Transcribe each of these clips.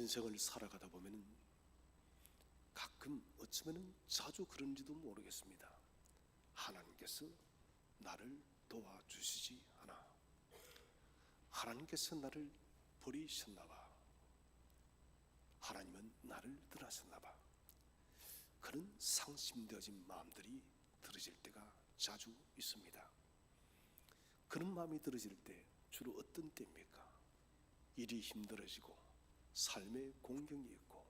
인생을 살아가다 보면은 가끔 어쩌면은 자주 그런지도 모르겠습니다. 하나님께서 나를 도와주시지 않아. 하나님께서 나를 버리셨나봐. 하나님은 나를 떠나셨나봐. 그런 상심되어진 마음들이 들어질 때가 자주 있습니다. 그런 마음이 들어질 때 주로 어떤 때입니까? 일이 힘들어지고 삶의 공경이 있고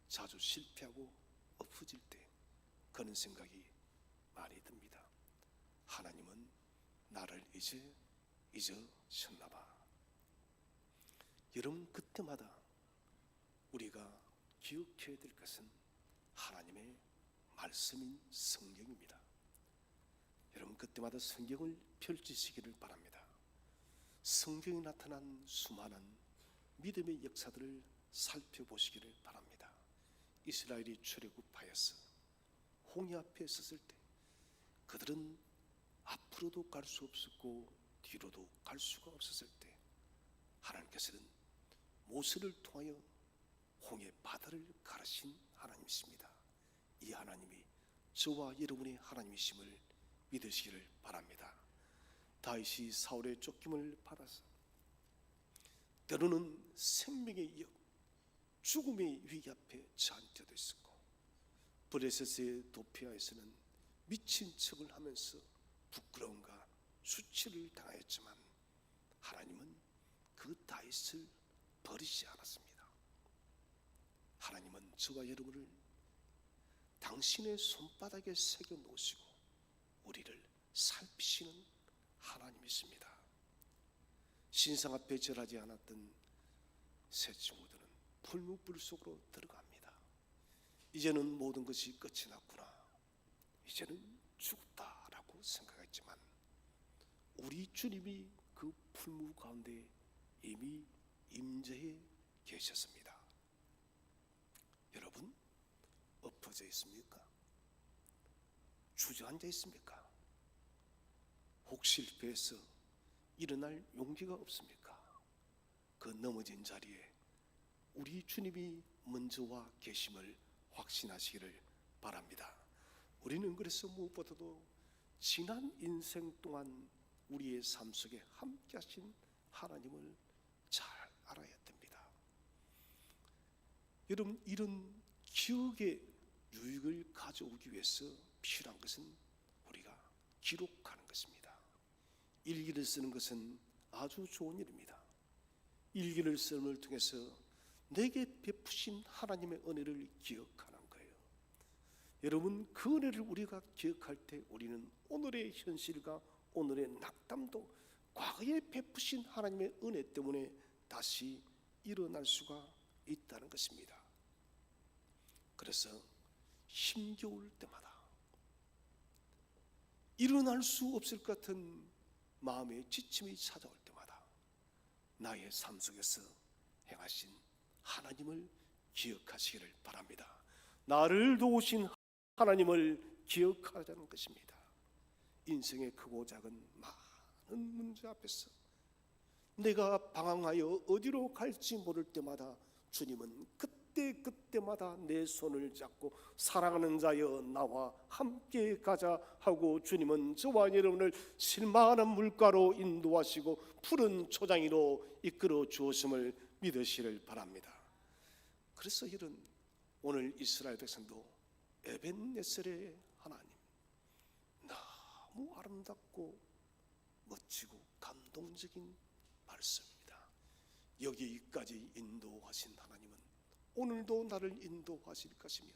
자주 실패하고 엎어질 때 그런 생각이 많이 듭니다. 하나님은 나를 이제 잊으셨나봐. 여러분, 그때마다 우리가 기억해야 될 것은 하나님의 말씀인 성경입니다. 여러분, 그때마다 성경을 펼치시기를 바랍니다. 성경에 나타난 수많은 믿음의 역사들을 살펴보시기를 바랍니다. 이스라엘이 출애굽하여서 홍해 앞에 섰을 때 그들은 앞으로도 갈 수 없었고 뒤로도 갈 수가 없었을 때 하나님께서는 모세를 통하여 홍해 바다를 가르신 하나님이십니다. 이 하나님이 저와 여러분의 하나님이심을 믿으시기를 바랍니다. 다윗이 사울의 쫓김을 받아서 때로는 생명의 역, 죽음의 위기 앞에 처한 때도 있었고 브레셋의 도피아에서는 미친 척을 하면서 부끄러움과 수치를 당하였지만 하나님은 그 다윗을 버리지 않았습니다. 하나님은 저와 여러분을 당신의 손바닥에 새겨 놓으시고 우리를 살피시는 하나님이십니다. 신상 앞에 절하지 않았던 새 친구들은 풀무불 속으로 들어갑니다. 이제는 모든 것이 끝이 났구나, 이제는 죽었다라고 생각했지만 우리 주님이 그 풀무 가운데 이미 임재해 계셨습니다. 여러분, 엎어져 있습니까? 주저앉아 있습니까? 혹 실패해서 일어날 용기가 없습니까? 그 넘어진 자리에 우리 주님이 먼저 와 계심을 확신하시기를 바랍니다. 우리는 그래서 무엇보다도 지난 인생 동안 우리의 삶 속에 함께 하신 하나님을 잘 알아야 됩니다. 여러분, 이런 기억의 유익을 가져오기 위해서 필요한 것은 우리가 기록하는 것입니다. 일기를 쓰는 것은 아주 좋은 일입니다. 일기를 쓰는 통해서 내게 베푸신 하나님의 은혜를 기억하는 거예요. 여러분, 그 은혜를 우리가 기억할 때 우리는 오늘의 현실과 오늘의 낙담도 과거에 베푸신 하나님의 은혜 때문에 다시 일어날 수가 있다는 것입니다. 그래서 힘겨울 때마다, 일어날 수 없을 것 같은 마음의 지침이 찾아올 때마다 나의 삶 속에서 행하신 하나님을 기억하시기를 바랍니다. 나를 도우신 하나님을 기억하자는 것입니다. 인생의 크고 작은 많은 문제 앞에서 내가 방황하여 어디로 갈지 모를 때마다 주님은 그때마다 내 손을 잡고 사랑하는 자여 나와 함께 가자 하고 주님은 저와 여러분을 실만한 물가로 인도하시고 푸른 초장이로 이끌어 주었음을 믿으시기를 바랍니다. 그래서 이런 오늘 이스라엘 백성도 에벤네셀의 하나님, 너무 아름답고 멋지고 감동적인 말씀입니다. 여기까지 인도하신 하나님은 오늘도 나를 인도하실 것이며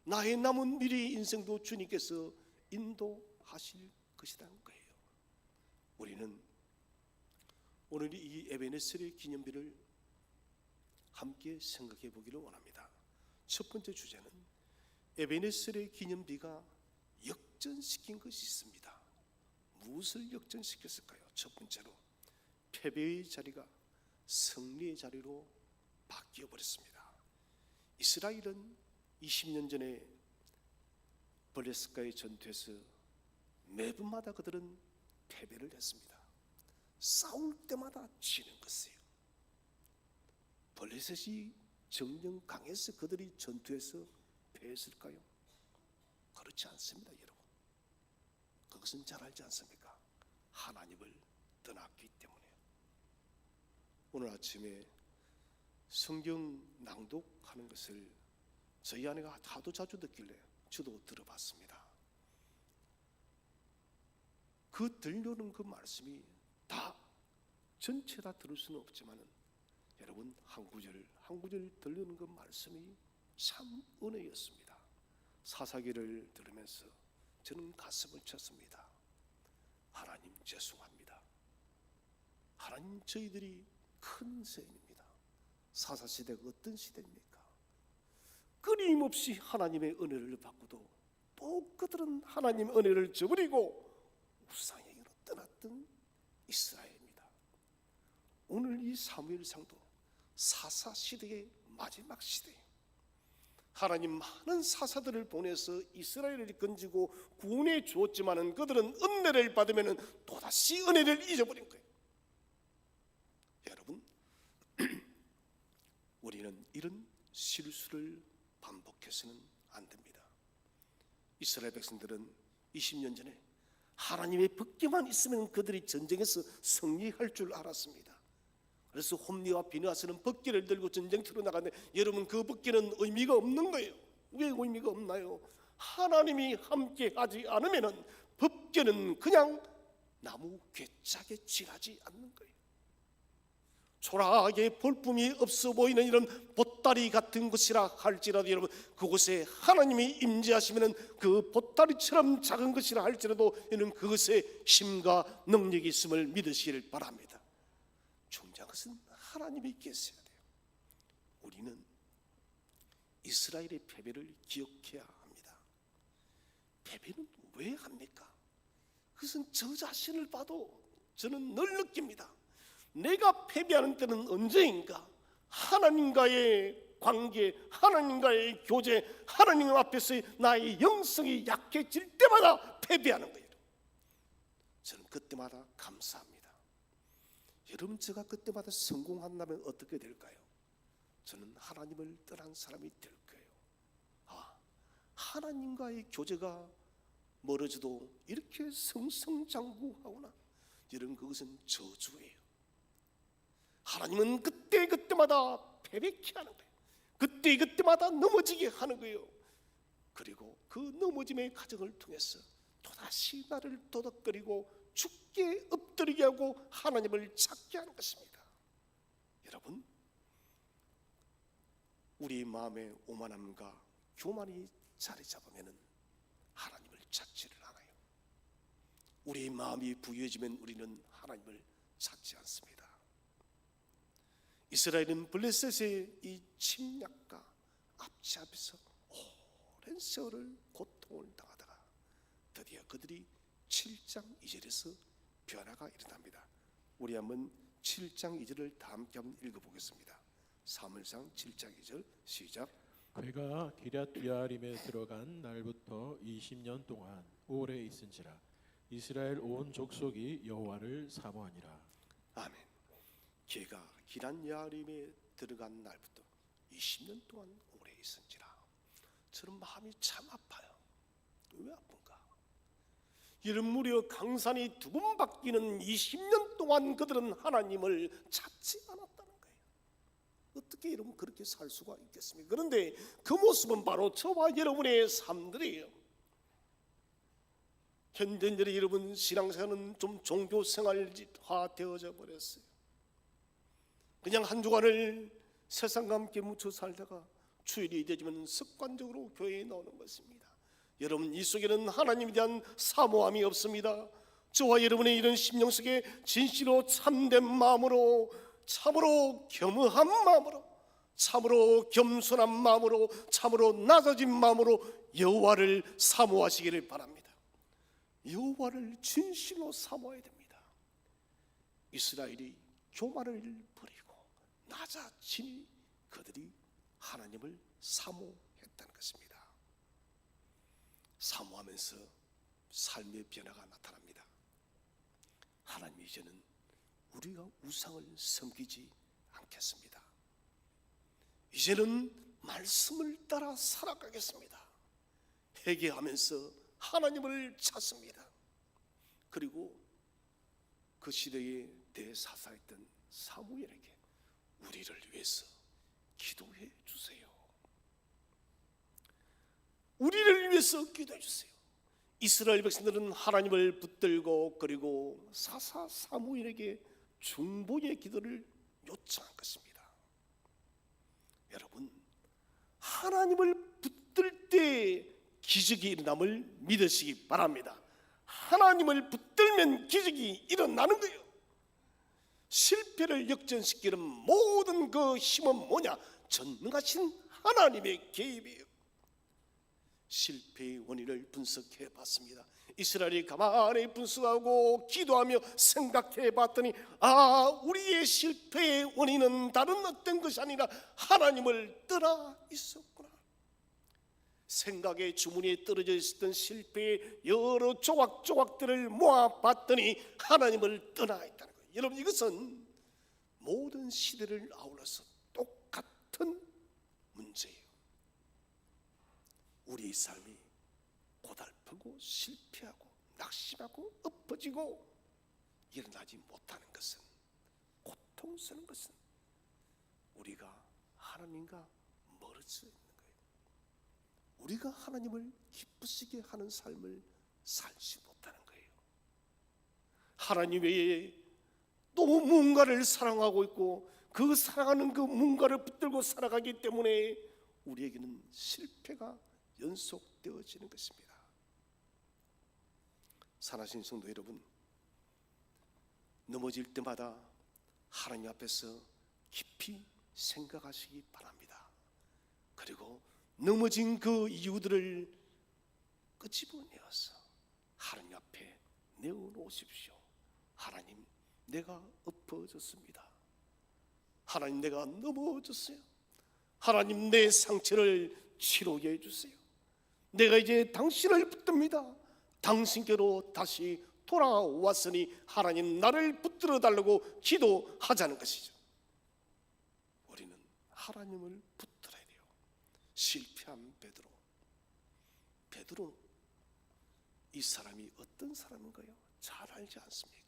나의 남은 미래의 인생도 주님께서 인도하실 것이라는 거예요. 우리는 오늘 이 에베네셀의 기념비를 함께 생각해 보기를 원합니다. 첫 번째 주제는 에베네셀의 기념비가 역전시킨 것이 있습니다. 무엇을 역전시켰을까요? 첫 번째로 패배의 자리가 승리의 자리로 바뀌어 버렸습니다. 이스라엘은 20년 전에 블레셋과의 전투에서 매번마다 그들은 패배를 했습니다. 싸울 때마다 지는 것이에요. 블레셋이 정령 강해서 그들이 전투에서 패했을까요? 그렇지 않습니다, 여러분. 그것은 잘 알지 않습니까? 하나님을 떠났기 때문에. 오늘 아침에 성경 낭독하는 것을 저희 아내가 하도 자주 듣길래 저도 들어봤습니다. 그 들려오는 그 말씀이 다 전체 다 들을 수는 없지만은 여러분 한 구절 한 구절 들려오는 그 말씀이 참 은혜였습니다. 사사기를 들으면서 저는 가슴을 쳤습니다. 하나님 죄송합니다. 하나님 저희들이 큰 죄인입니다. 사사시대가 어떤 시대입니까? 끊임없이 하나님의 은혜를 받고도 또 그들은 하나님의 은혜를 저버리고 우상에게로 떠났던 이스라엘입니다. 오늘 이 사무엘상도 사사시대의 마지막 시대예요. 하나님 많은 사사들을 보내서 이스라엘을 건지고 구원해 주었지만은 그들은 은혜를 받으면 또다시 은혜를 잊어버린 거예요. 여러분, 우리는 이런 실수를 반복해서는 안 됩니다. 이스라엘 백성들은 20년 전에 하나님의 법궤만 있으면 그들이 전쟁에서 승리할 줄 알았습니다. 그래서 홈리와 비느하스는 법궤를 들고 전쟁터로 나가는데 여러분 그 법궤는 의미가 없는 거예요. 왜 의미가 없나요? 하나님이 함께 하지 않으면 법궤는 그냥 나무 괴짝에 지나지 않는 거예요. 초라하게 볼품이 없어 보이는 이런 보따리 같은 것이라 할지라도 여러분 그곳에 하나님이 임재하시면 그 보따리처럼 작은 것이라 할지라도 여러분 그것에 힘과 능력이 있음을 믿으시길 바랍니다. 중요한 것은 하나님이 계셔야 돼요. 우리는 이스라엘의 패배를 기억해야 합니다. 패배는 왜 합니까? 그것은 저 자신을 봐도 저는 늘 느낍니다. 내가 패배하는 때는 언제인가? 하나님과의 관계, 하나님과의 교제, 하나님 앞에서의 나의 영성이 약해질 때마다 패배하는 거예요. 저는 그때마다 감사합니다. 여러분 제가 그때마다 성공한다면 어떻게 될까요? 저는 하나님을 떠난 사람이 될 거예요. 하나님과의 교제가 멀어져도 이렇게 승승장구하구나. 여러분 그것은 저주예요. 하나님은 그때마다 패배케 하는 거예요. 그때마다 넘어지게 하는 거예요. 그리고 그 넘어짐의 과정을 통해서 또다시 나를 도덕거리고 죽게 엎드리게 하고 하나님을 찾게 하는 것입니다. 여러분 우리 마음의 오만함과 교만이 자리 잡으면 하나님을 찾지를 않아요. 우리 마음이 부유해지면 우리는 하나님을 찾지 않습니다. 이스라엘은 블레셋의 이 침략과 압제 앞에서 오랜 세월을 고통을 당하다가 드디어 그들이 7장 2절에서 변화가 일어납니다. 우리 한번 7장 2절을 다 함께 한번 읽어보겠습니다. 사무엘상 7장 2절 시작. 그가 기럇야림에 들어간 날부터 20년 동안 오래 있은지라 이스라엘 온 족속이 여호와를 사모하니라. 아멘. 걔가 기럇야림에 들어간 날부터 20년 동안 오래 있은지라. 저는 마음이 참 아파요. 왜 아픈가? 이런 무려 강산이 두 번 바뀌는 20년 동안 그들은 하나님을 찾지 않았다는 거예요. 어떻게 여러분 그렇게 살 수가 있겠습니까? 그런데 그 모습은 바로 저와 여러분의 삶들이에요. 현대인들의 여러분 신앙생활은 좀 종교생활화 되어져 버렸어요. 그냥 한 주간을 세상과 함께 묻혀 살다가 주일이 되지만 습관적으로 교회에 나오는 것입니다. 여러분 이 속에는 하나님에 대한 사모함이 없습니다. 저와 여러분의 이런 심령 속에 진실로 참된 마음으로 참으로 겸허한 마음으로 참으로 겸손한 마음으로 참으로 낮아진 마음으로 여호와를 사모하시기를 바랍니다. 여호와를 진실로 사모해야 됩니다. 이스라엘이 교만을 버리고 낮아지니 그들이 하나님을 사모했다는 것입니다. 사모하면서 삶의 변화가 나타납니다. 하나님 이제는 우리가 우상을 섬기지 않겠습니다. 이제는 말씀을 따라 살아가겠습니다. 회개하면서 하나님을 찾습니다. 그리고 그 시대에 대사사했던 사무엘에게 우리를 위해서 기도해 주세요. 우리를 위해서 기도해 주세요. 이스라엘 백성들은 하나님을 붙들고 그리고 사사 사무엘에게 중보의 기도를 요청한 것입니다. 여러분, 하나님을 붙들 때 기적이 일어남을 믿으시기 바랍니다. 하나님을 붙들면 기적이 일어나는 거예요. 실패를 역전시키는 모든 그 힘은 뭐냐? 전능하신 하나님의 개입이에요. 실패의 원인을 분석해 봤습니다. 이스라엘이 가만히 분석하고 기도하며 생각해 봤더니 우리의 실패의 원인은 다른 어떤 것이 아니라 하나님을 떠나 있었구나. 생각의 주머니에 떨어져 있었던 실패의 여러 조각조각들을 모아봤더니 하나님을 떠나 있다는 거예요. 여러분, 이것은 모든 시대를 아울러서 똑같은 문제예요. 우리의 삶이 고달프고 실패하고 낙심하고 엎어지고 일어나지 못하는 것은, 고통스러운 것은 우리가 하나님과 멀어져 있는 거예요. 우리가 하나님을 기쁘시게 하는 삶을 살지 못하는 거예요. 하나님 외에 너무 무언가를 사랑하고 있고 그 사랑하는 그 무언가를 붙들고 살아가기 때문에 우리에게는 실패가 연속되어지는 것입니다. 사랑하신 성도 여러분, 넘어질 때마다 하나님 앞에서 깊이 생각하시기 바랍니다. 그리고 넘어진 그 이유들을 끄집어내어서 하나님 앞에 내어놓으십시오. 하나님, 내가 엎어졌습니다. 하나님, 내가 넘어졌어요. 하나님, 내 상처를 치료해 주세요. 내가 이제 당신을 붙듭니다. 당신께로 다시 돌아왔으니 하나님, 나를 붙들어 달라고 기도하자는 것이죠. 우리는 하나님을 붙들어야 돼요. 실패한 베드로, 이 사람이 어떤 사람인가요? 잘 알지 않습니까?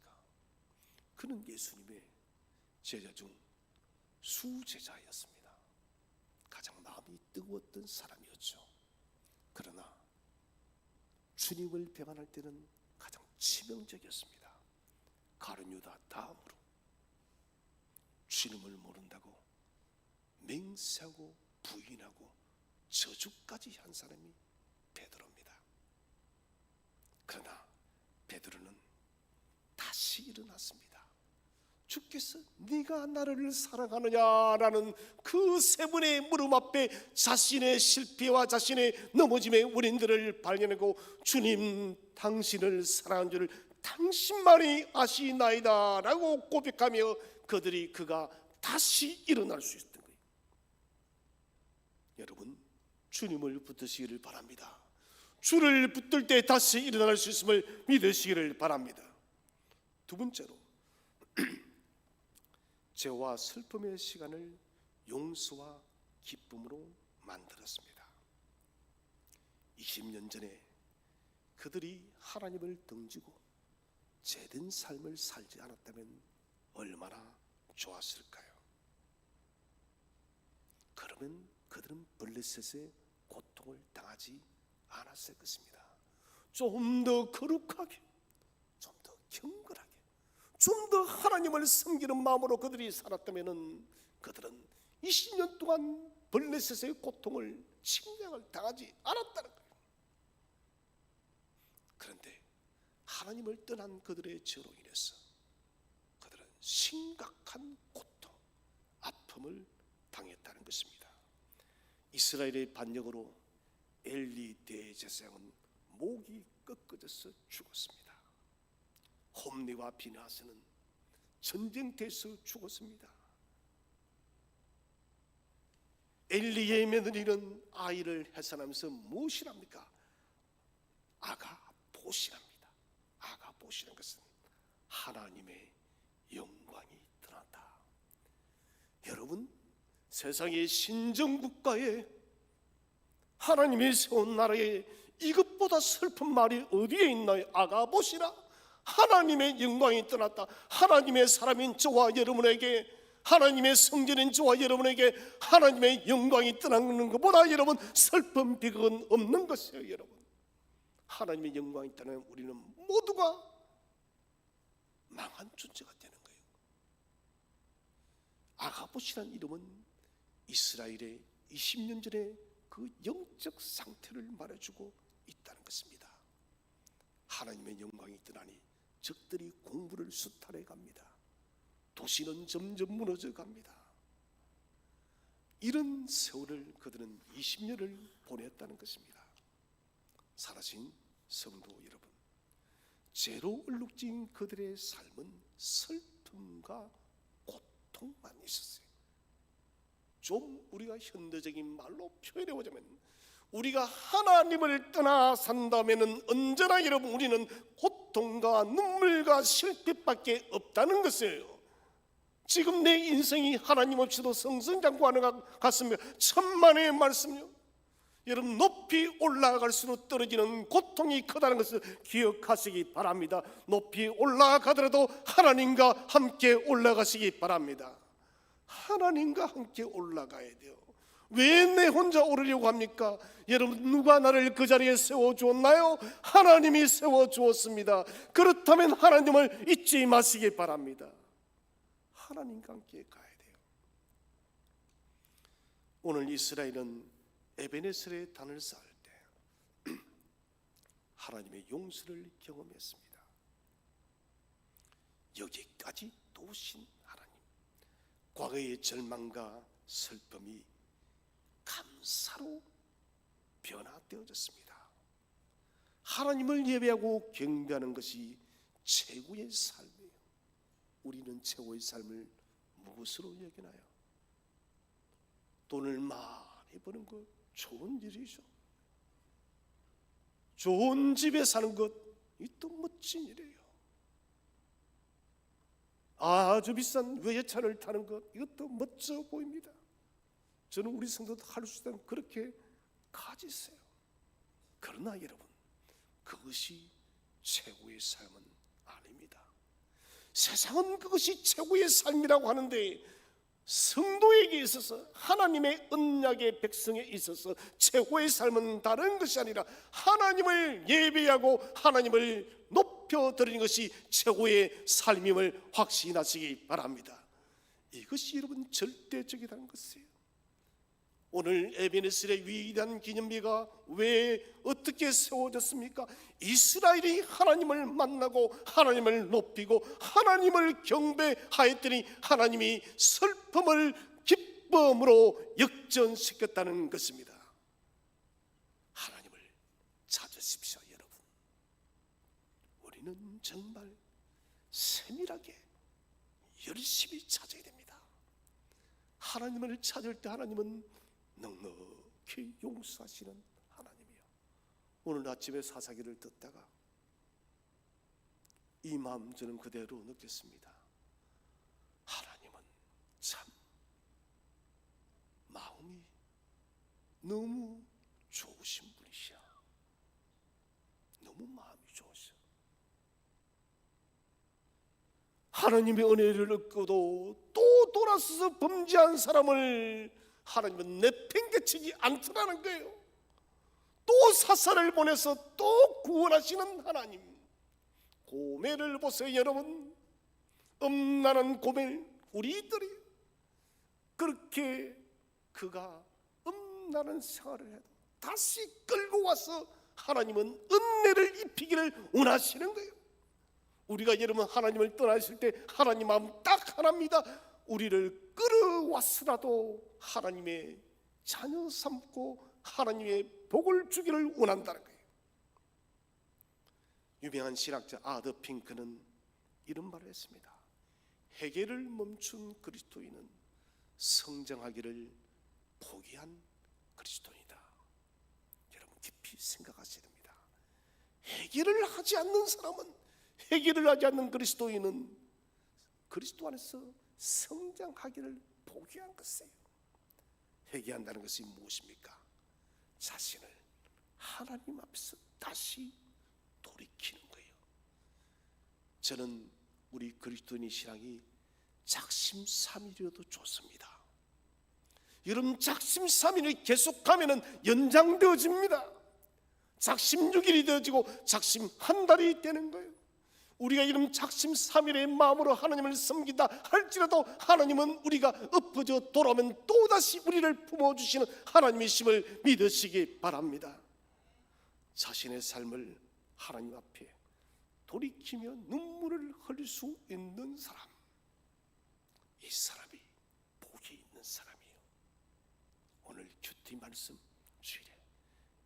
그는 예수님의 제자 중 수제자였습니다. 가장 마음이 뜨거웠던 사람이었죠. 그러나 주님을 배반할 때는 가장 치명적이었습니다. 가룟 유다 다음으로 주님을 모른다고 맹세하고 부인하고 저주까지 한 사람이 베드로입니다. 그러나 베드로는 다시 일어났습니다. 주께서 네가 나를 사랑하느냐라는 그 세 번의 물음 앞에 자신의 실패와 자신의 넘어짐의 원인들을 발견하고, 주님, 당신을 사랑한 줄을 당신만이 아시나이다 라고 고백하며 그가 다시 일어날 수 있었던 거예요. 여러분, 주님을 붙드시기를 바랍니다. 주를 붙들 때 다시 일어날 수 있음을 믿으시기를 바랍니다. 두 번째로, 죄와 슬픔의 시간을 용서와 기쁨으로 만들었습니다. 20년 전에 그들이 하나님을 등지고 죄된 삶을 살지 않았다면 얼마나 좋았을까요? 그러면 그들은 블레셋의 고통을 당하지 않았을 것입니다. 좀 더 거룩하게, 좀 더 경건하게, 좀 더 하나님을 섬기는 마음으로 그들이 살았다면 그들은 20년 동안 블레셋의 고통을, 침략을 당하지 않았다는 거예요. 그런데 하나님을 떠난 그들의 죄로 인해서 그들은 심각한 고통, 아픔을 당했다는 것입니다. 이스라엘의 반역으로 엘리 대제사장은 목이 꺾어져서 죽었습니다. 홈리와 비나스는 전쟁터에서 죽었습니다. 엘리의 며느리는 아이를 해산하면서 무엇을 합니까? 아가보시랍니다. 아가보시는 것은 하나님의 영광이 드러난다. 여러분, 세상의 신정국가에 하나님이 세운 나라에 이것보다 슬픈 말이 어디에 있나요? 아가보시라, 하나님의 영광이 떠났다. 하나님의 사람인 저와 여러분에게, 하나님의 성전인 저와 여러분에게 하나님의 영광이 떠나는 것보다 여러분 슬픈 비극은 없는 것이에요. 여러분, 하나님의 영광이 떠나면 우리는 모두가 망한 존재가 되는 거예요. 아가봇이라는 이름은 이스라엘의 20년 전에 그 영적 상태를 말해주고 있다는 것입니다. 하나님의 영광이 떠나니 적들이 공부를 수탈해 갑니다. 도시는 점점 무너져 갑니다. 이런 세월을 그들은 20년을 보냈다는 것입니다. 사라진 성도 여러분, 죄로 얼룩진 그들의 삶은 슬픔과 고통만 있었어요. 좀 우리가 현대적인 말로 표현해보자면, 우리가 하나님을 떠나 산다면 언제나 여러분 우리는 고통과 눈물과 실패밖에 없다는 것이에요. 지금 내 인생이 하나님 없이도 성성장구하는 것 같습니다. 천만의 말씀요. 여러분, 높이 올라갈수록 떨어지는 고통이 크다는 것을 기억하시기 바랍니다. 높이 올라가더라도 하나님과 함께 올라가시기 바랍니다. 하나님과 함께 올라가야 돼요. 왜 내 혼자 오르려고 합니까? 여러분, 누가 나를 그 자리에 세워주었나요? 하나님이 세워주었습니다. 그렇다면 하나님을 잊지 마시기 바랍니다. 하나님과 함께 가야 돼요. 오늘 이스라엘은 에베네셀의 단을 쌓을 때 하나님의 용서를 경험했습니다. 여기까지 도우신 하나님, 과거의 절망과 슬픔이 감사로 변화되어졌습니다. 하나님을 예배하고 경배하는 것이 최고의 삶이에요. 우리는 최고의 삶을 무엇으로 여기나요? 돈을 많이 버는 것 좋은 일이죠. 좋은 집에 사는 것, 이것도 멋진 일이에요. 아주 비싼 외제차를 타는 것, 이것도 멋져 보입니다. 저는 우리 성도도 할 수 있다면 그렇게 가지세요. 그러나 여러분, 그것이 최고의 삶은 아닙니다. 세상은 그것이 최고의 삶이라고 하는데, 성도에게 있어서, 하나님의 언약의 백성에 있어서 최고의 삶은 다른 것이 아니라 하나님을 예배하고 하나님을 높여드리는 것이 최고의 삶임을 확신하시기 바랍니다. 이것이 여러분 절대적이라는 것이에요. 오늘 에베네셀의 위대한 기념비가 왜 어떻게 세워졌습니까? 이스라엘이 하나님을 만나고 하나님을 높이고 하나님을 경배하였더니 하나님이 슬픔을 기쁨으로 역전시켰다는 것입니다. 하나님을 찾으십시오, 여러분. 우리는 정말 세밀하게 열심히 찾아야 됩니다. 하나님을 찾을 때 하나님은 넉넉히 용서하시는 하나님이요. 오늘 아침에 사사기를 듣다가 이 마음 저는 그대로 느꼈습니다. 하나님은 참 마음이 너무 좋으신 분이시야. 너무 마음이 좋으셔. 하나님의 은혜를 얻고도 또 돌아서서 범죄한 사람을 하나님은 내팽개치지 않더라는 거예요. 또 사사를 보내서 또 구원하시는 하나님. 고멜을 보세요, 여러분. 음란한 고멜, 우리들이 그렇게 그가 음란한 생활을 해도 다시 끌고 와서 하나님은 은혜를 입히기를 원하시는 거예요. 우리가 여러분 하나님을 떠나실 때 하나님 마음 딱 하나입니다. 우리를 끌어왔으라도 하나님의 자녀 삼고 하나님의 복을 주기를 원한다는 거예요. 유명한 신학자 아더 핑크는 이런 말을 했습니다. 회개를 멈춘 그리스도인은 성장하기를 포기한 그리스도인이다. 여러분 깊이 생각하셔야 됩니다. 회개를 하지 않는 사람은, 회개를 하지 않는 그리스도인은 그리스도 안에서 성장하기를 포기한 것이에요. 회개한다는 것이 무엇입니까? 자신을 하나님 앞에서 다시 돌이키는 거예요. 저는 우리 그리스도인의 신앙이 작심삼일이어도 좋습니다. 여러분, 작심삼일이 계속하면 연장되어집니다. 작심 6일이 되어지고 작심 한 달이 되는 거예요. 우리가 이런 작심삼일의 마음으로 하나님을 섬긴다 할지라도 하나님은 우리가 엎어져 돌아오면 또다시 우리를 품어주시는 하나님이심을 믿으시기 바랍니다. 자신의 삶을 하나님 앞에 돌이키며 눈물을 흘릴 수 있는 사람, 이 사람이 복이 있는 사람이에요. 오늘 큐티 말씀 주일에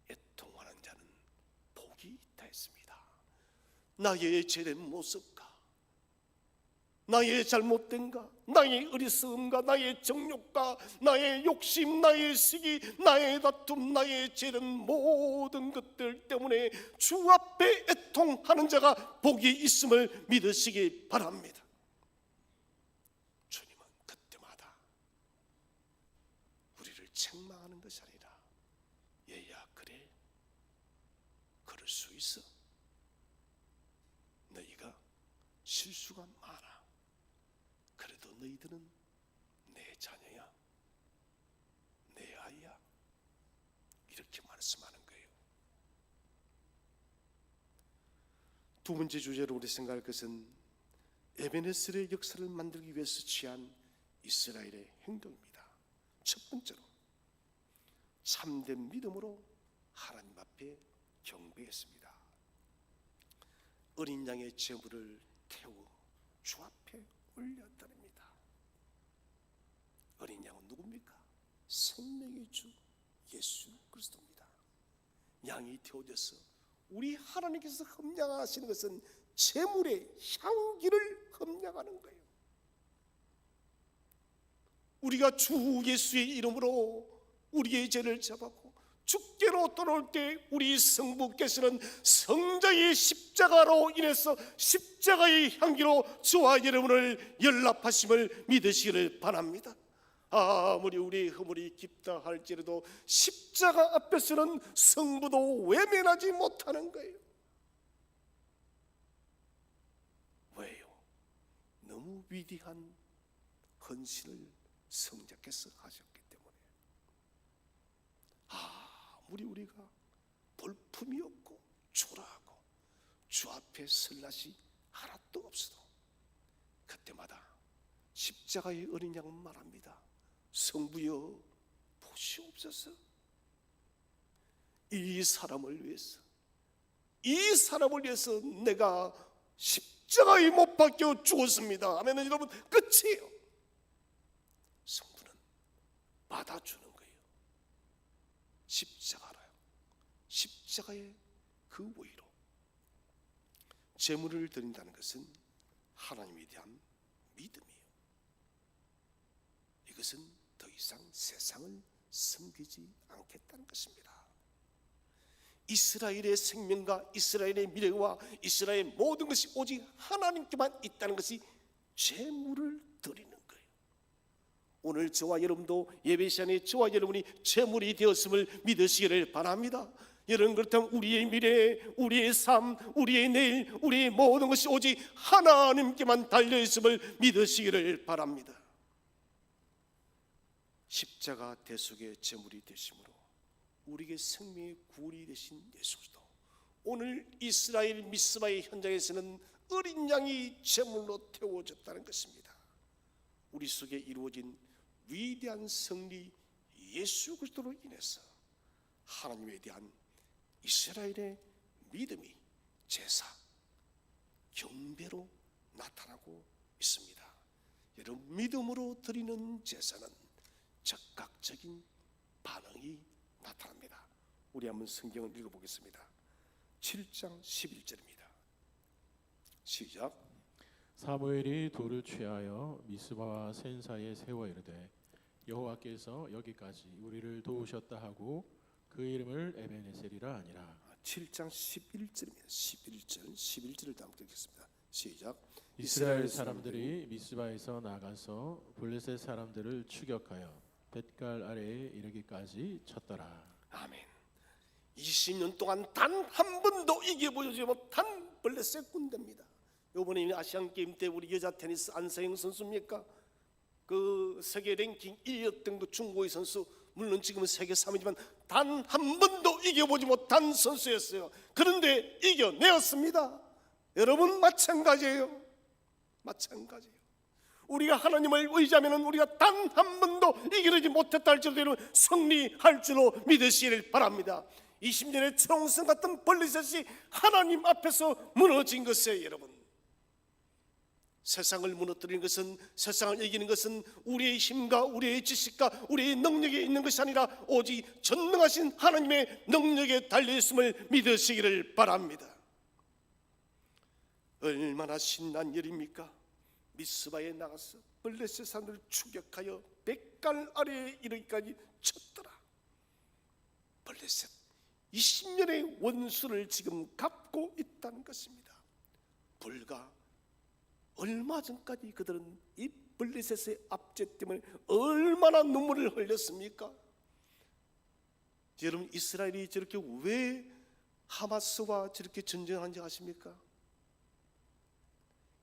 애통하는 자는 복이 있다 했습니다. 나의 죄된 모습과 나의 잘못된가, 나의 어리석음과 나의 정욕과 나의 욕심, 나의 시기, 나의 다툼, 나의 죄된 모든 것들 때문에 주 앞에 애통하는 자가 복이 있음을 믿으시기 바랍니다. 주님은 그때마다 우리를 책망하는 것이 아니라 얘야 그래, 그럴 수 있어, 너희가 실수가 많아, 그래도 너희들은 내 자녀야, 내 아이야, 이렇게 말씀하는 거예요. 두 번째 주제로 우리 생각할 것은 에베네셀의 역사를 만들기 위해서 취한 이스라엘의 행동입니다. 첫 번째로 참된 믿음으로 하나님 앞에 경배했습니다. 어린 양의 제물을 태워 주 앞에 올렸다랍니다. 어린 양은 누굽니까? 생명의 주 예수 그리스도입니다. 양이 태워져서 우리 하나님께서 흠양하시는 것은 제물의 향기를 흠양하는 거예요. 우리가 주 예수의 이름으로 우리의 죄를 잡았고 주께로 돌아올 때 우리 성부께서는 성자의 십자가로 인해서 십자가의 향기로 저와 여러분을 연락하심을 믿으시기를 바랍니다. 아무리 우리 허물이 깊다 할지라도 십자가 앞에서는 성부도 외면하지 못하는 거예요. 왜요? 너무 위대한 헌신을 성자께서 하셨기 때문에. 아무리 우리가 볼품이 없고 초라하고 주 앞에 설 낯이 하나도 없어도 그때마다 십자가의 어린 양은 말합니다. 성부여 보시옵소서. 이 사람을 위해서 내가 십자가에 못 박혀 죽었습니다 하면 여러분 끝이에요. 성부는 받아주는 거예요. 십자가라요. 십자가의 그 위로 제물을 드린다는 것은 하나님에 대한 믿음이에요. 이것은 더 이상 세상을 섬기지 않겠다는 것입니다. 이스라엘의 생명과 이스라엘의 미래와 이스라엘의 모든 것이 오직 하나님께만 있다는 것이 제물을 드리는 거예요. 오늘 저와 여러분도 예배 시간에 저와 여러분이 제물이 되었음을 믿으시기를 바랍니다. 여러분, 그렇다면 우리의 미래, 우리의 삶, 우리의 내일, 우리의 모든 것이 오직 하나님께만 달려있음을 믿으시기를 바랍니다. 십자가 대속의 제물이 되심으로 우리에게 생명의 구원이 되신 예수 그리스도, 오늘 이스라엘 미스바의 현장에서는 어린 양이 제물로 태워졌다는 것입니다. 우리 속에 이루어진 위대한 승리 예수 그리스도로 인해서 하나님에 대한 이스라엘의 믿음이 제사, 경배로 나타나고 있습니다. 여러분, 믿음으로 드리는 제사는 즉각적인 반응이 나타납니다. 우리 한번 성경을 읽어보겠습니다. 7장 11절입니다. 시작. 사무엘이 돌을 취하여 미스바와 센 사이에 세워 이르되 여호와께서 여기까지 우리를 도우셨다 하고 그 이름을 에베네셀이라 하니라. 7장 11절입니다. 11절을 다음 읽겠습니다. 시작. 이스라엘 사람들이 미스바에서 나가서 블레셋 사람들을 추격하여 뱃갈 아래에 이르기까지 쳤더라. 아멘. 20년 동안 단 한 번도 이겨보지 못한 블레셋 군대입니다. 이번에 아시안 게임 때 우리 여자 테니스 안서영 선수입니까? 그 세계 랭킹 1위였던 그 중고의 선수, 물론 지금은 세계 3위지만 단 한 번도 이겨보지 못한 선수였어요. 그런데 이겨내었습니다. 여러분 마찬가지예요. 마찬가지예요. 우리가 하나님을 의지하면 우리가 단 한 번도 이기지 못했다 할지라도 승리할 줄로 믿으시길 바랍니다. 20년의 초롱성 같은 블레셋이 하나님 앞에서 무너진 것이에요. 여러분, 세상을 무너뜨리는 것은, 세상을 이기는 것은 우리의 힘과 우리의 지식과 우리의 능력에 있는 것이 아니라 오직 전능하신 하나님의 능력에 달려있음을 믿으시기를 바랍니다. 얼마나 신난 일입니까? 미스바에 나가서 블레셋 사람들을 추격하여 뱃갈 아래에 이르기까지 쳤더라. 블레셋 20년의 원수를 지금 갚고 있다는 것입니다. 불과 얼마 전까지 그들은 이 블레셋의 압제 때문에 얼마나 눈물을 흘렸습니까? 여러분, 이스라엘이 저렇게 왜 하마스와 저렇게 전쟁하는지 아십니까?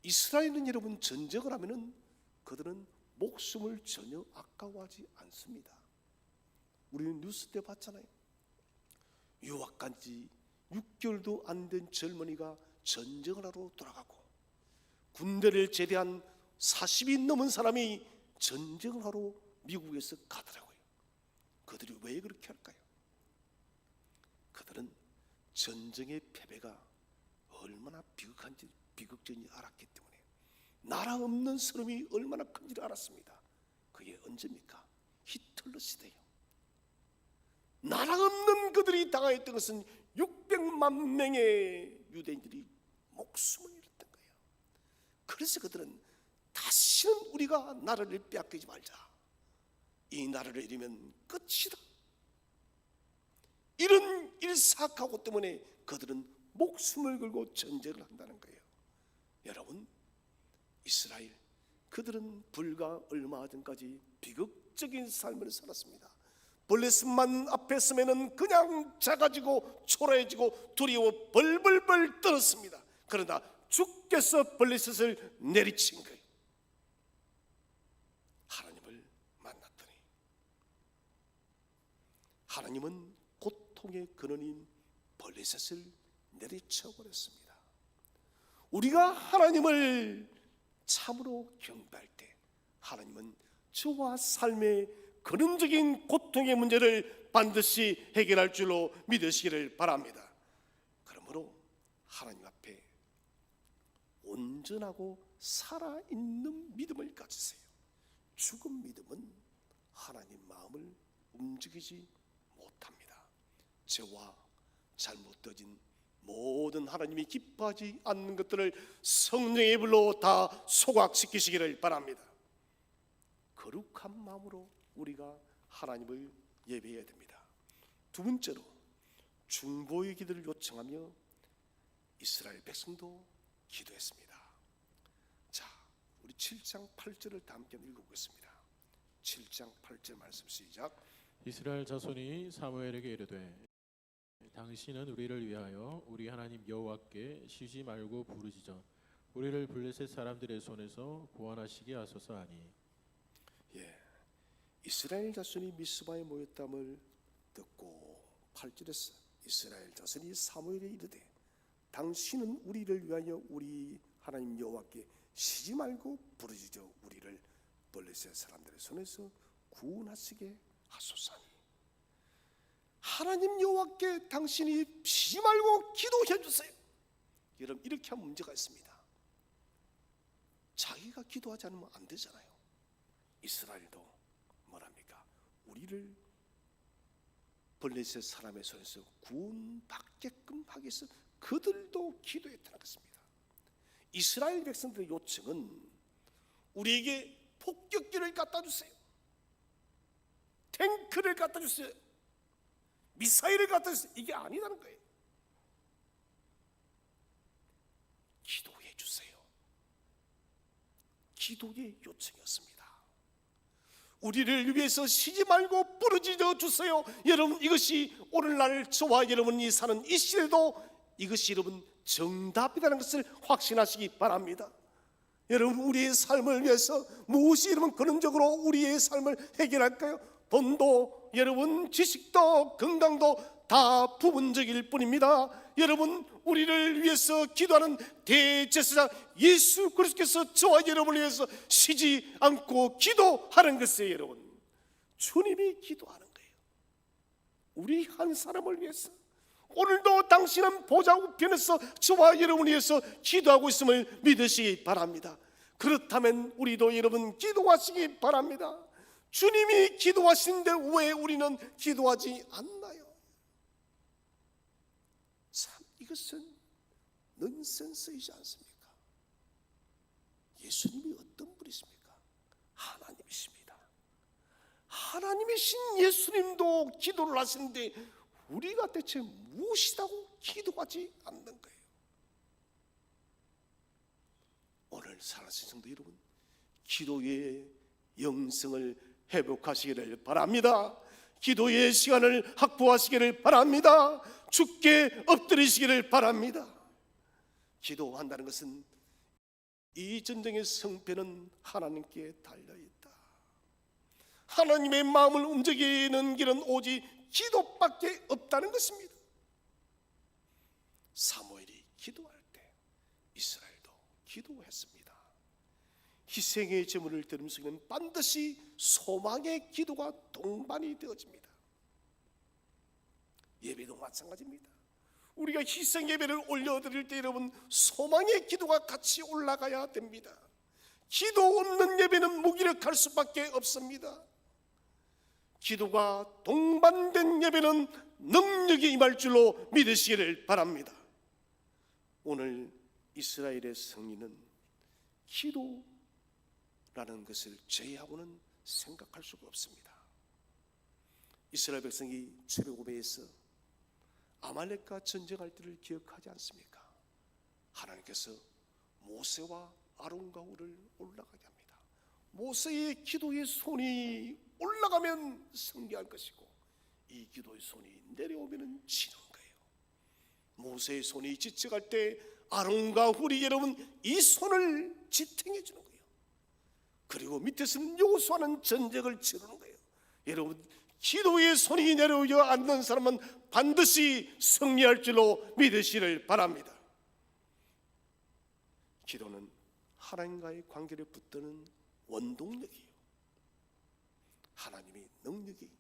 이스라엘은 여러분 전쟁을 하면은 그들은 목숨을 전혀 아까워하지 않습니다. 우리는 뉴스 때 봤잖아요. 유학간 지 6개월도 안 된 젊은이가 전쟁을 하러 돌아가고, 군대를 제대한 40이 넘은 사람이 전쟁을 하러 미국에서 가더라고요. 그들이 왜 그렇게 할까요? 그들은 전쟁의 패배가 얼마나 비극적인지 알았기 때문에, 나라 없는 서름이 얼마나 큰지를 알았습니다. 그게 언제입니까? 히틀러 시대요. 나라 없는 그들이 당하였던 것은 600만 명의 유대인들이 목숨을 잃었던 거예요. 그래서 그들은 다시는 우리가 나라를 빼앗기지 말자, 이 나라를 잃으면 끝이다, 이런 일사각오 때문에 그들은 목숨을 걸고 전쟁을 한다는 거예요. 여러분, 이스라엘 그들은 불과 얼마 전까지 비극적인 삶을 살았습니다. 블레셋만 앞에 서면은 그냥 작아지고 초라해지고 두려워 벌벌벌 떨었습니다. 그러나 주께서 블레셋을 내리친 거예요. 하나님을 만났더니 하나님은 고통의 근원인 블레셋을 내리쳐버렸습니다. 우리가 하나님을 참으로 경배할 때 하나님은 저와 삶의 근원적인 고통의 문제를 반드시 해결할 줄로 믿으시기를 바랍니다. 그러므로 하나님 앞에 온전하고 살아있는 믿음을 가지세요. 죽은 믿음은 하나님 마음을 움직이지 못합니다. 죄와 잘못되어진 모든 하나님이 기뻐하지 않는 것들을 성령의 불로 다 소각시키시기를 바랍니다. 거룩한 마음으로 우리가 하나님을 예배해야 됩니다. 두 번째로 중보의 기도를 요청하며 이스라엘 백성도 기도했습니다. 자, 우리 7장 8절을 다 함께 읽어보겠습니다. 7장 8절 말씀 시작. 이스라엘 자손이 사무엘에게 이르되 당신은 우리를 위하여 우리 하나님 여호와께 쉬지 말고 부르짖어 우리를 블레셋 사람들의 손에서 구원하시게 하소서 하니. 이스라엘 자손이 미스바에 모였담을 듣고 8절에서 이스라엘 자손이 사무엘에 이르되 당신은 우리를 위하여 우리 하나님 여호와께 쉬지 말고 부르짖어 우리를 블레셋 사람들의 손에서 구원하시게 하소서 하니. 하나님 여호와께 당신이 쉬지 말고 기도해 주세요. 여러분, 이렇게 하면 문제가 있습니다. 자기가 기도하지 않으면 안 되잖아요. 이스라엘도 뭐랍니까? 우리를 블레셋 사람의 손에서 구원받게끔 하기 위해서 그들도 기도했다는 것입니다. 이스라엘 백성들의 요청은 우리에게 폭격기를 갖다 주세요, 탱크를 갖다 주세요, 미사일을 갖다 주세요, 이게 아니라는 거예요. 기도해 주세요. 기도의 요청이었습니다. 우리를 위해서 쉬지 말고 부르짖어 주세요. 여러분, 이것이 오늘날 저와 여러분이 사는 이 시대도 이것이 여러분 정답이라는 것을 확신하시기 바랍니다. 여러분, 우리의 삶을 위해서 무엇이 여러분 근원적으로 우리의 삶을 해결할까요? 돈도 여러분, 지식도 건강도 다 부분적일 뿐입니다. 여러분, 우리를 위해서 기도하는 대제사장 예수 그리스도께서 저와 여러분을 위해서 쉬지 않고 기도하는 것이에요. 여러분, 주님이 기도하는 거예요. 우리 한 사람을 위해서. 오늘도 당신은 보좌 우편에서 저와 여러분을 위해서 기도하고 있음을 믿으시기 바랍니다. 그렇다면 우리도 여러분 기도하시기 바랍니다. 주님이 기도하시는데 왜 우리는 기도하지 않나요? 참, 이것은 넌센스이지 않습니까? 예수님이 어떤 분이십니까? 하나님이십니다. 하나님이신 예수님도 기도를 하시는데 우리가 대체 무엇이라고 기도하지 않는 거예요? 오늘 살아계신 성도 여러분, 기도의 영성을 회복하시기를 바랍니다. 기도의 시간을 확보하시기를 바랍니다. 주께 엎드리시기를 바랍니다. 기도한다는 것은 이 전쟁의 성패는 하나님께 달려있다. 하나님의 마음을 움직이는 길은 오직 기도밖에 없다는 것입니다. 사무엘이 기도할 때 이스라엘도 기도했습니다. 희생의 제물을 드리는 속에는 반드시 소망의 기도가 동반이 되어집니다. 예배도 마찬가지입니다. 우리가 희생 예배를 올려드릴 때 여러분, 소망의 기도가 같이 올라가야 됩니다. 기도 없는 예배는 무기력할 수밖에 없습니다. 기도가 동반된 예배는 능력이 임할 줄로 믿으시기를 바랍니다. 오늘 이스라엘의 승리는 기도라는 것을 제외하고는 생각할 수가 없습니다. 이스라엘 백성이 최고배에서 아말렉과 전쟁할 때를 기억하지 않습니까? 하나님께서 모세와 아론과 홀을 올라가게 합니다. 모세의 기도의 손이 올라가면 승리할 것이고 이 기도의 손이 내려오면 지는 거예요. 모세의 손이 지쳐갈 때 아론과 홀이 여러분 이 손을 지탱해 주는 거예요. 그리고 밑에서는 여호수아는 전쟁을 치르는 거예요. 여러분, 기도의 손이 내려오지 않는 사람은 반드시 승리할 줄로 믿으시기를 바랍니다. 기도는 하나님과의 관계를 붙드는 원동력이에요. 하나님의 능력이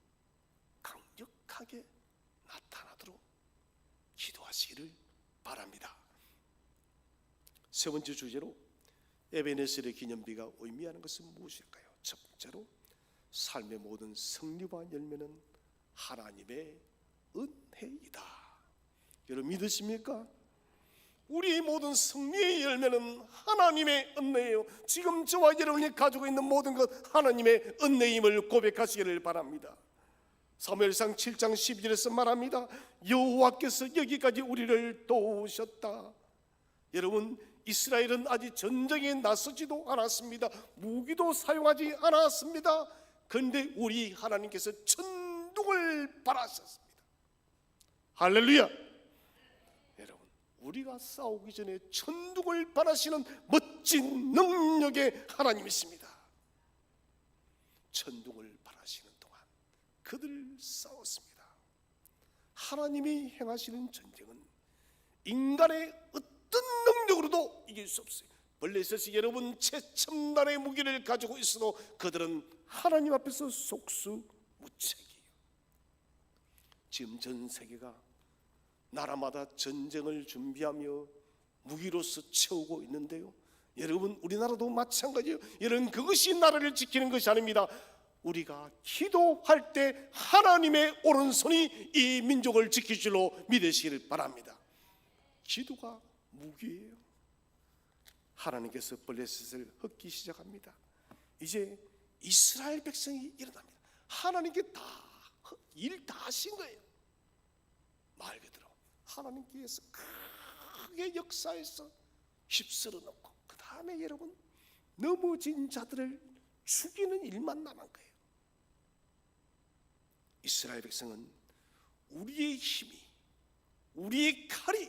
강력하게 나타나도록 기도하시기를 바랍니다. 세 번째 주제로 에베네셀의 기념비가 의미하는 것은 무엇일까요? 첫 번째로 삶의 모든 승리와 열매는 하나님의 은혜이다. 여러분 믿으십니까? 우리의 모든 승리의 열매는 하나님의 은혜예요. 지금 저와 여러분이 가지고 있는 모든 것 하나님의 은혜임을 고백하시기를 바랍니다. 사무엘상 7장 12절에서 말합니다. 여호와께서 여기까지 우리를 도우셨다. 여러분, 이스라엘은 아직 전쟁에 나서지도 않았습니다. 무기도 사용하지 않았습니다. 그런데 우리 하나님께서 천둥을 발하셨습니다. 할렐루야. 여러분, 우리가 싸우기 전에 천둥을 발하시는 멋진 능력의 하나님이십니다. 천둥을 발하시는 동안 그들 싸웠습니다. 하나님이 행하시는 전쟁은 인간의 어떤 능력으로도 이길 수 없어요. 블레셋이 여러분 최첨단의 무기를 가지고 있어도 그들은 하나님 앞에서 속수무책이에요. 지금 전 세계가 나라마다 전쟁을 준비하며 무기로서 채우고 있는데요, 여러분 우리나라도 마찬가지예요. 여러분, 그것이 나라를 지키는 것이 아닙니다. 우리가 기도할 때 하나님의 오른손이 이 민족을 지킬 줄로 믿으시기를 바랍니다. 기도가 무기예요. 하나님께서 블레셋을 흩기 시작합니다. 이제 이스라엘 백성이 일어납니다. 하나님께 다 일 다 하신 거예요. 말 그대로 하나님께서 크게 역사해서 휩쓸어 놓고 그 다음에 여러분 넘어진 자들을 죽이는 일만 남은 거예요. 이스라엘 백성은 우리의 힘이, 우리의 칼이,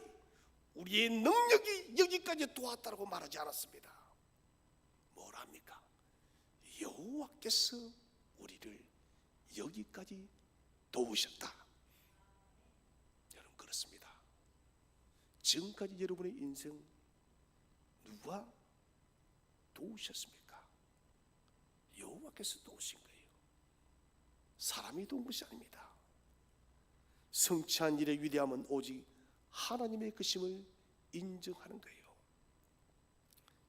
우리의 능력이 여기까지 도왔다고 말하지 않았습니다. 뭘 합니까? 여호와께서 우리를 여기까지 도우셨다. 여러분, 그렇습니다. 지금까지 여러분의 인생 누가 도우셨습니까? 여호와께서 도우신 거예요. 사람이 도운 것이 아닙니다. 성취한 일의 위대함은 오직 하나님의 것임을 인정하는 거예요.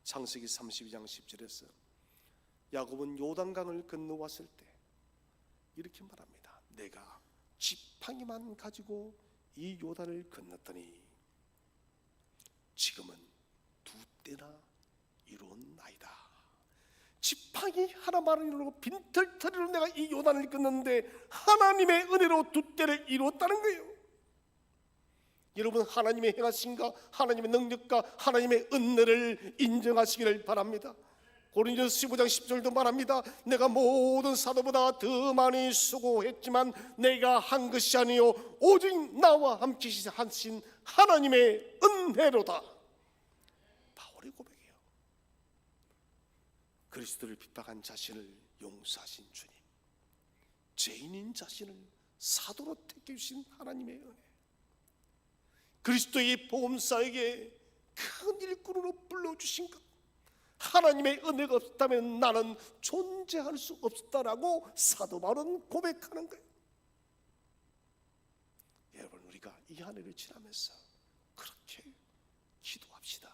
창세기 32장 10절에서 야곱은 요단강을 건너왔을 때 이렇게 말합니다. 내가 지팡이만 가지고 이 요단을 건넜더니 지금은 2때나 이루었나이다. 지팡이 하나만으로 빈털터리로 내가 이 요단을 건넜는데 하나님의 은혜로 2때를 이루었다는 거예요. 여러분, 하나님의 행하심과 하나님의 능력과 하나님의 은혜를 인정하시기를 바랍니다. 고린도서 15장 10절도 말합니다. 내가 모든 사도보다 더 많이 수고했지만 내가 한 것이 아니요 오직 나와 함께 하신 하나님의 은혜로다. 바울의 고백이에요. 그리스도를 핍박한 자신을 용서하신 주님, 죄인인 자신을 사도로 택해 주신 하나님의 은혜, 그리스도의 보험사에게 큰 일꾼으로 불러주신 것, 하나님의 은혜가 없다면 나는 존재할 수 없다라고 사도 바울은 고백하는 거예요. 여러분, 우리가 이 한 해를 지나면서 그렇게 기도합시다.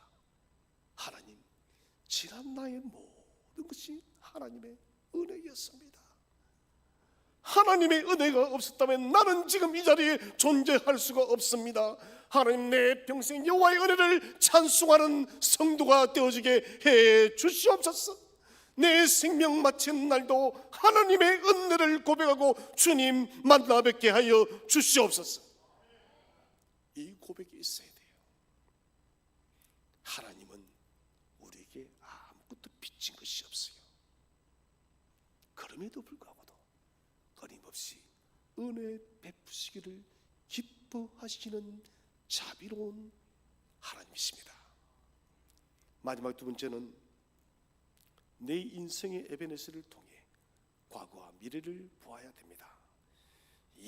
하나님, 지난 나의 모든 것이 하나님의 은혜였습니다. 하나님의 은혜가 없었다면 나는 지금 이 자리에 존재할 수가 없습니다. 하나님, 내 평생 여호와의 은혜를 찬송하는 성도가 되어지게 해 주시옵소서. 내 생명 마치는 날도 하나님의 은혜를 고백하고 주님 만나 뵙게 하여 주시옵소서. 이 고백이 있어야 돼요. 하나님은 우리에게 아무것도 빚진 것이 없어요. 그럼에도 불구하고도 끊임없이 은혜 베푸시기를 기뻐하시는 자비로운 하나님이십니다. 마지막 2번째는 내 인생의 에베네스를 통해 과거와 미래를 보아야 됩니다.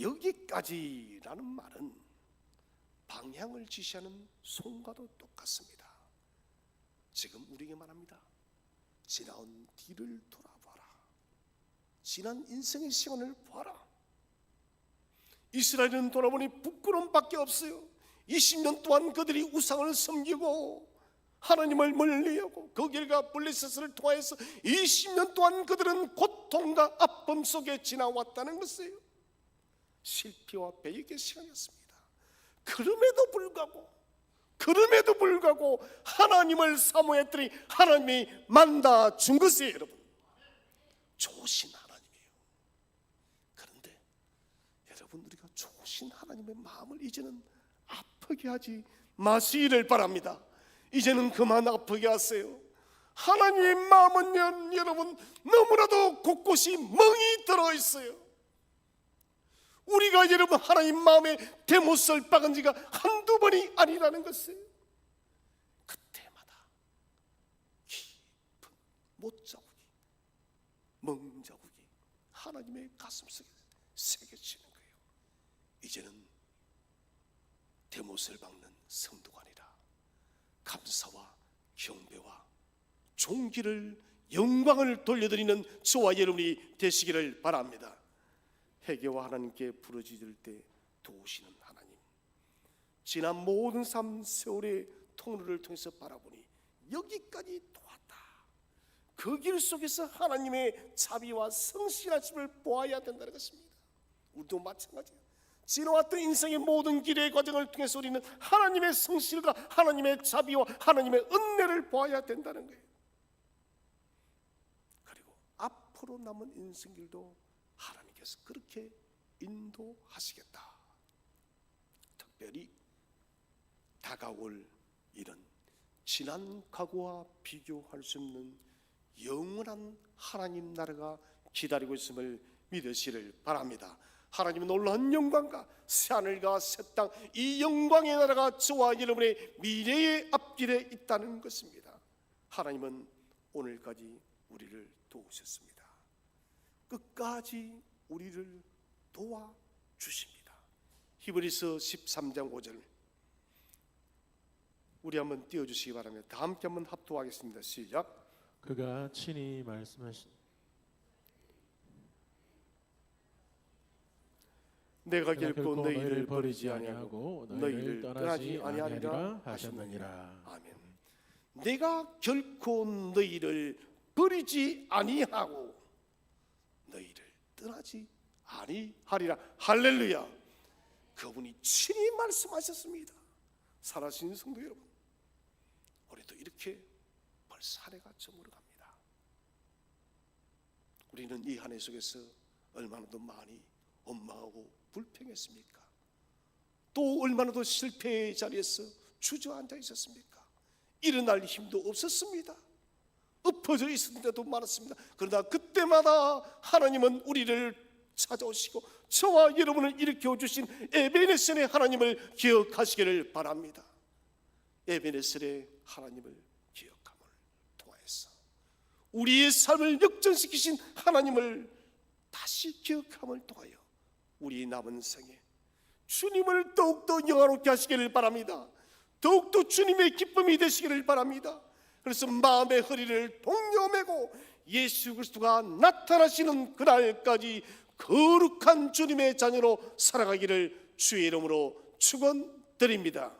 여기까지라는 말은 방향을 지시하는 손과도 똑같습니다. 지금 우리에게 말합니다. 지나온 뒤를 돌아봐라. 지난 인생의 시간을 보아라. 이스라엘은 돌아보니 부끄러움밖에 없어요. 20년 동안 그들이 우상을 섬기고 하나님을 멀리하고 그 결과 블레셋을 통하여서 20년 동안 그들은 고통과 아픔 속에 지나왔다는 것이에요. 실패와 배역의 시간이었습니다. 그럼에도 불구하고 하나님을 사모했더니 하나님이 만나 준 것이에요. 여러분, 좋으신 하나님이에요. 그런데 여러분, 우리가 좋으신 하나님의 마음을 이제는 아프게 하지 마시기를 바랍니다. 이제는 그만 아프게 하세요. 하나님의 마음은 여러분 너무나도 곳곳이 멍이 들어있어요. 우리가 여러분 하나님 마음에 대못을 박은 지가 한두 번이 아니라는 것을 그때마다 깊은 못자국이, 멍자국이 하나님의 가슴속에 새겨지는 거예요. 이제는 대못을 박는 성도가 아니라 감사와 경배와 존귀를, 영광을 돌려드리는 저와 여러분이 되시기를 바랍니다. 회개와 하나님께 부르짖을 때 도우시는 하나님, 지난 모든 삶 세월의 통로를 통해서 바라보니 여기까지 도왔다. 그 길 속에서 하나님의 자비와 성실하심을 보아야 된다는 것입니다. 우리도 마찬가지예요. 지나왔던 인생의 모든 길의 과정을 통해서 우리는 하나님의 성실과 하나님의 자비와 하나님의 은혜를 보아야 된다는 거예요. 그리고 앞으로 남은 인생길도 하나님께서 그렇게 인도하시겠다. 특별히 다가올 이런 지난 과거와 비교할 수 없는 영원한 하나님 나라가 기다리고 있음을 믿으시를 바랍니다. 하나님은 놀라운 영광과 새하늘과 새 땅, 이 영광의 나라가 저와 여러분의 미래의 앞길에 있다는 것입니다. 하나님은 오늘까지 우리를 도우셨습니다. 끝까지 우리를 도와주십니다. 히브리서 13장 5절 우리 한번 띄워주시기 바랍니다. 다 함께 한번 합독하겠습니다. 시작. 그가 친히 말씀하신 내가 결코 너희를 버리지 아니하고 너희를 떠나지 아니하리라 하셨느니라. 아멘. 내가 결코 너희를 버리지 아니하고 너희를 떠나지 아니하리라. 할렐루야. 그분이 친히 말씀하셨습니다. 살아계신 성도 여러분, 우리도 이렇게 벌써 한 해가 저물어갑니다. 우리는 이 한 해 속에서 얼마나 더 많이 원망하고 불평했습니까? 또 얼마나 더 실패의 자리에서 주저앉아 있었습니까? 일어날 힘도 없었습니다. 엎어져 있을 때도 많았습니다. 그러나 그때마다 하나님은 우리를 찾아오시고 저와 여러분을 일으켜 주신 에베네셀의 하나님을 기억하시기를 바랍니다. 에베네셀의 하나님을 기억함을 통하여서 우리의 삶을 역전시키신 하나님을 다시 기억함을 통하여 우리 남은 생에 주님을 더욱더 영화롭게 하시기를 바랍니다. 더욱더 주님의 기쁨이 되시기를 바랍니다. 그래서 마음의 허리를 동여매고 예수 그리스도가 나타나시는 그날까지 거룩한 주님의 자녀로 살아가기를 주의 이름으로 축원드립니다.